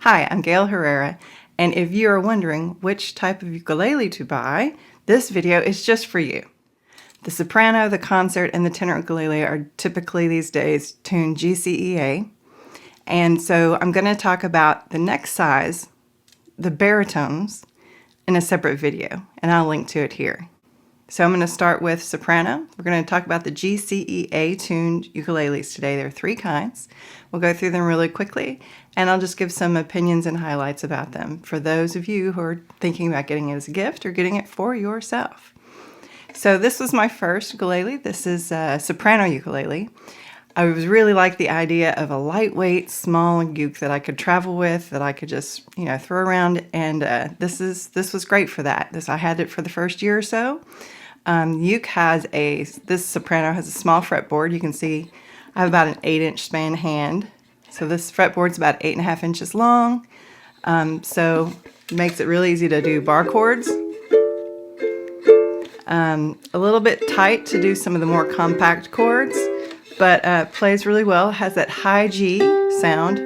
Hi, I'm Gail Herrera, and if you are wondering which type of ukulele to buy, this video is just for you. The soprano, the concert, and the tenor ukulele are typically these days tuned G, C, E, A. And so I'm going to talk about the next size, the baritones, in a separate video, and I'll link to it here. So I'm going to start with soprano. We're going to talk about the G, C, E, A tuned ukuleles today. There are 3 kinds. We'll go through them really quickly, and I'll just give some opinions and highlights about them for those of you who are thinking about getting it as a gift or getting it for yourself. So this was my first ukulele. This is a soprano ukulele. I was really like the idea of a lightweight, small uke that I could travel with, that I could just, throw around, and this was great for that. I had it for the first year or so. Uke has this soprano has a small fretboard. You can see I have about an 8-inch span hand. So this fretboard's about 8.5 inches long. So it makes it really easy to do bar chords. A little bit tight to do some of the more compact chords, but plays really well. It has that high G sound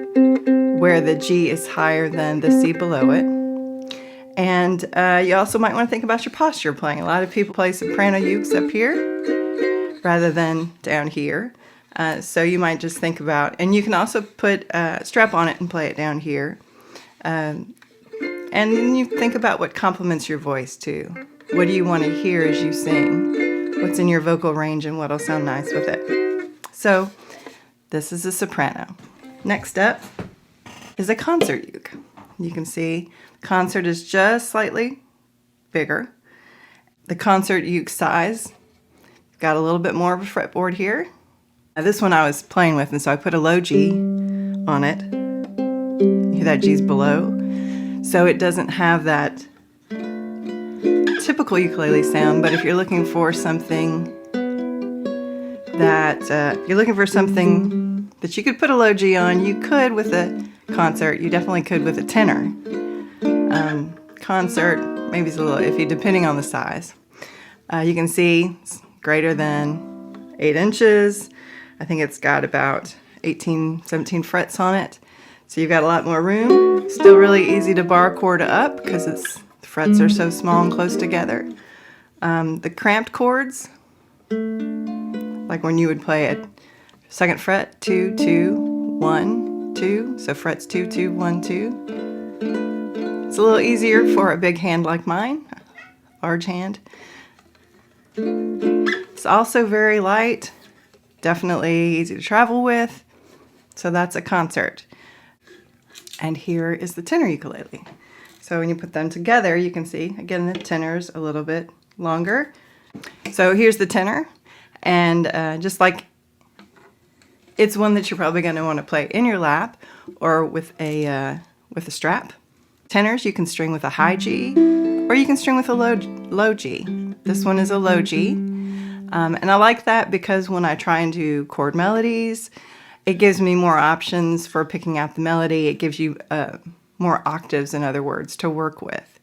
where the G is higher than the C below it. And you also might want to think about your posture playing. A lot of people play soprano ukes up here rather than down here. So you might just think about, and you can also put a strap on it and play it down here. And then you think about what complements your voice too. What do you want to hear as you sing? What's in your vocal range and what'll sound nice with it? So this is a soprano. Next up is a concert uke. You can see concert is just slightly bigger. The concert uke size, got a little bit more of a fretboard here. Now this one I was playing with, and so I put a low G on it. You hear that G's below. So it doesn't have that typical ukulele sound, but if you're looking for something that you could put a low G on, you could with a concert. You definitely could with a tenor. Concert, maybe it's a little iffy depending on the size. You can see it's greater than 8 inches. I think it's got about 18, 17 frets on it. So you've got a lot more room. Still really easy to bar chord up because the frets are so small and close together. The cramped chords, like when you would play at 2nd fret, 2, 2, 1, 2. So frets 2, 2, 1, 2. It's a little easier for a big hand like mine, large hand. It's also very light, definitely easy to travel with. So that's a concert. And here is the tenor ukulele. So when you put them together, you can see, again, the tenor's a little bit longer. So here's the tenor. And just like it's one that you're probably going to want to play in your lap or with a strap. Tenors you can string with a high G, or you can string with a low G. This one is a low G. And I like that because when I try and do chord melodies, it gives me more options for picking out the melody. It gives you more octaves, in other words, to work with.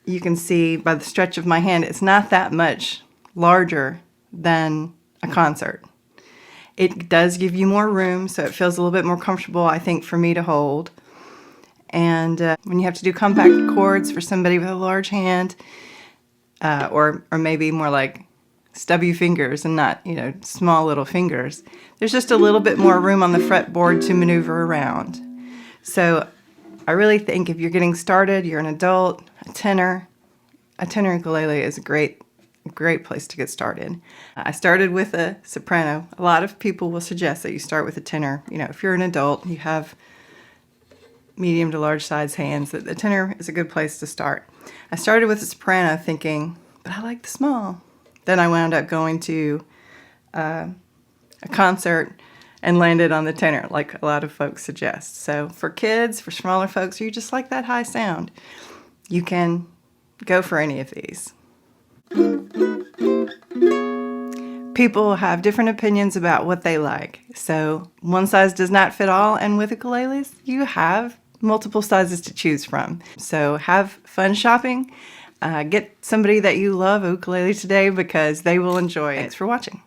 You can see by the stretch of my hand, it's not that much larger than a concert. It does give you more room, so it feels a little bit more comfortable, I think, for me to hold. And when you have to do compact chords for somebody with a large hand, or maybe more like stubby fingers and not, small little fingers, there's just a little bit more room on the fretboard to maneuver around. So I really think if you're getting started, you're an adult, a tenor ukulele is a great place to get started. I started with a soprano. A lot of people will suggest that you start with a tenor. If you're an adult, you have medium to large size hands, that the tenor is a good place to start. I started with a soprano thinking, but I like the small. Then I wound up going to a concert and landed on the tenor, like a lot of folks suggest. So for kids, for smaller folks, you just like that high sound, you can go for any of these. People have different opinions about what they like. So one size does not fit all, and with ukuleles, you have multiple sizes to choose from. So have fun shopping. Get somebody that you love a ukulele today because they will enjoy it. Thanks for watching.